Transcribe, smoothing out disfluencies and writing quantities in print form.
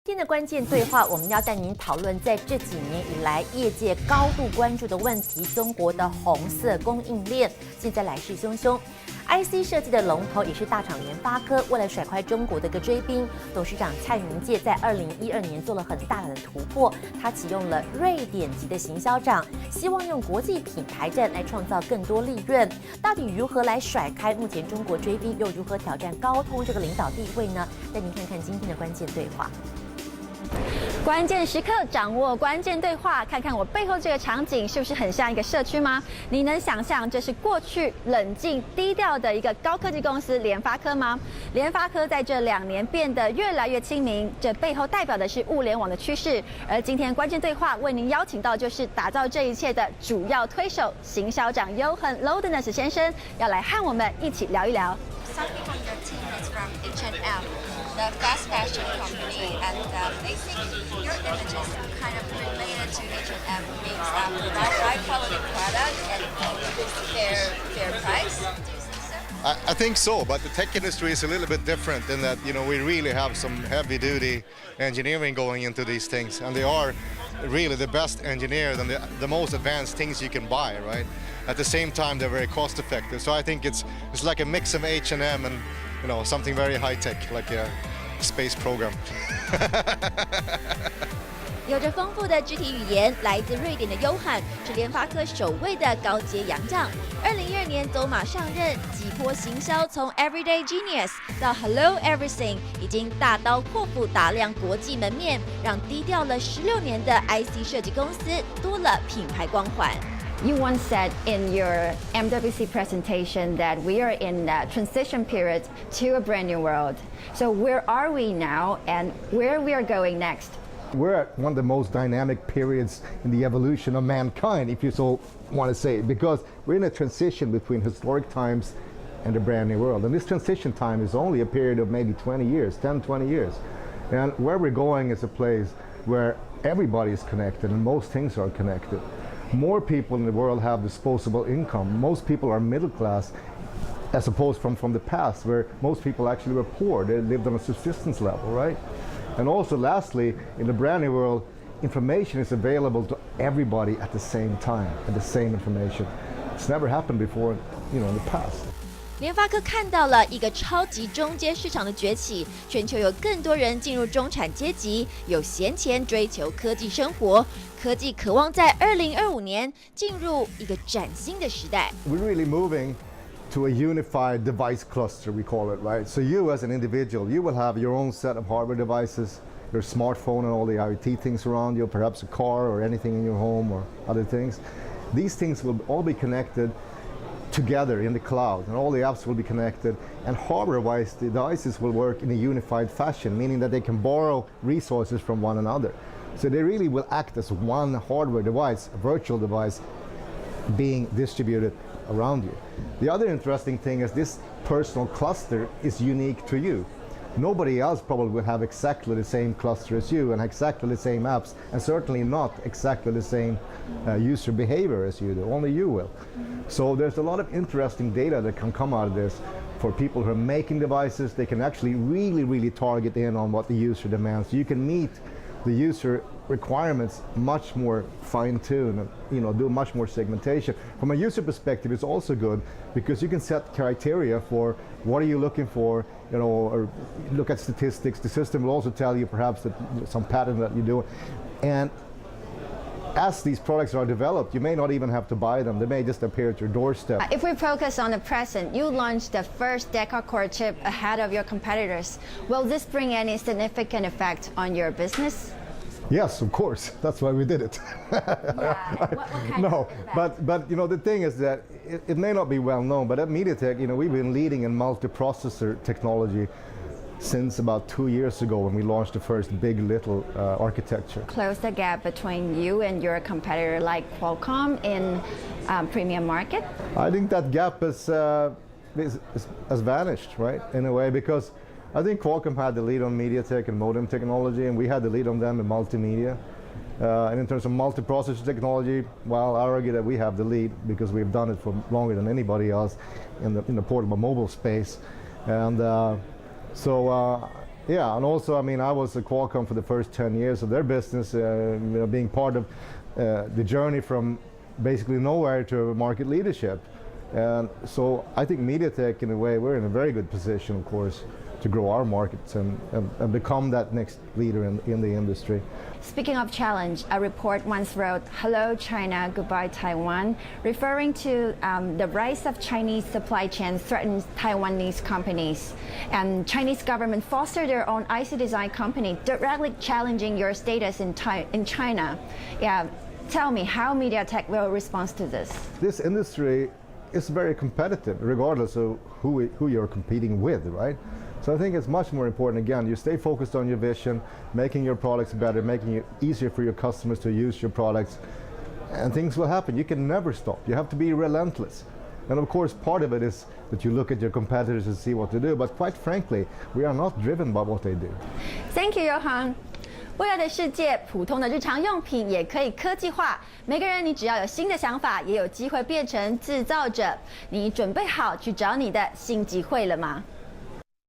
今天的关键对话，我们要带您讨论在这几年以来业界高度关注的问题——中国的红色供应链现在来势汹汹。IC 设计的龙头也是大厂联发科，为了甩开中国的一个追兵，董事长蔡云介在2012年做了很大的突破，他启用了瑞典籍的行销长，希望用国际品牌战来创造更多利润。到底如何来甩开目前中国追兵，又如何挑战高通这个领导地位呢？带您看看今天的关键对话。关键时刻掌握关键对话，看看我背后这个场景是不是很像一个社区吗？你能想象这是过去冷静低调的一个高科技公司联发科吗？联发科在这2年变得越来越亲民，这背后代表的是物联网的趋势。而今天关键对话为您邀请到就是打造这一切的主要推手行销长Johan Lodenus 先生，要来和我们一起聊一聊。Some people in your team is from H&M, the fast fashion company, and they think your image is kind of related to H&M, means provide high quality product and fair price. I think so, but the tech industry is a little bit different in that, we really have some heavy-duty engineering going into these things, and they are really the best engineered and the most advanced things you can buy, right? At the same time, they're very cost-effective. So I think it's like a mix of H&M and, something very high-tech, like a space program. 有着丰富的肢体语言，来自瑞典的Johan是联发科首位的高阶洋将。2012年走马上任，几波行销从 Everyday Genius 到 Hello Everything， 已经大刀阔斧打亮国际门面，让低调了16年的 IC 设计公司多了品牌光环。You once said in your MWC presentation that we are in a transition period to a brand new world. So where are we now and where we are going next? We're at one of the most dynamic periods in the evolution of mankind, if you so want to say, because we're in a transition between historic times and a brand new world. And this transition time is only a period of maybe 20 years, 10, 20 years. And where we're going is a place where everybody is connected and most things are connected. More people in the world have disposable income. Most people are middle class, as opposed from the past, where most people actually were poor. They lived on a subsistence level, right? And also, lastly, in the brand new world, information is available to everybody at the same time, and the same information. It's never happened before, in the past. 联发科看到了一个超级中阶市场的崛起，全球有更多人进入中产阶级，有闲钱追求科技生活，科技渴望在2025年进入一个崭新的时代。We're really moving to a unified device cluster, we call it, right? So you as an individual, you will have your own set of hardware devices, your smartphone and all the IoT things around you, perhaps a car or anything in your home or other things. These things will all be connected together in the cloud, and all the apps will be connected, and hardware-wise the devices will work in a unified fashion, meaning that they can borrow resources from one another. So they really will act as one hardware device, a virtual device being distributed around you. The other interesting thing is this personal cluster is unique to you. Nobody else probably will have exactly the same cluster as you and exactly the same apps, and certainly not exactly the same user behavior as you do. Only you will. So there's a lot of interesting data that can come out of this. For people who are making devices, they can actually really target in on what the user demands. So you can meet the user requirements much more fine-tuned and do much more segmentation. From a user perspective, it's also good because you can set criteria for what are you looking for, or look at statistics. The system will also tell you perhaps that some pattern that you do. And as these products are developed, you may not even have to buy them. They may just appear at your doorstep. If we focus on the present, you launched the first deca-core chip ahead of your competitors. Will this bring any significant effect on your business? Yes, of course. That's why we did it. What kind no, of but the thing is that it may not be well known, but at MediaTek, we've been leading in multiprocessor technology since about 2 years ago when we launched the first big. LITTLE architecture. Close the gap between you and your competitor like Qualcomm in premium market? I think that gap has vanished, right, in a way, because I think Qualcomm had the lead on MediaTek and modem technology, and we had the lead on them in multimedia. And in terms of multiprocessor technology, well, I argue that we have the lead because we've done it for longer than anybody else in the portable mobile space. And Yeah, and also, I mean, I was at Qualcomm for the first 10 years of their business, being part of the journey from basically nowhere to market leadership. And so I think MediaTek, in a way, we're in a very good position, of course, to grow our markets and become that next leader in the industry. Speaking of challenge, a report once wrote, "Hello China, goodbye Taiwan," referring to the rise of Chinese supply chains threatens Taiwanese companies. And Chinese government fostered their own IC design company, directly challenging your status in China. Yeah, tell me how MediaTek will respond to this. This industry is very competitive, regardless of who you're competing with, right? So I think it's much more important, again, you stay focused on your vision, making your products better, making it easier for your customers to use your products, and things will happen. You can never stop. You have to be relentless. And of course, part of it is that you look at your competitors and see what to do, but quite frankly, we are not driven by what they do. Thank you, Johan. 未来的世界，普通的日常用品也可以科技化。每个人，你只要有新的想法，也有机会变成制造者。你准备好去找你的新机会了吗？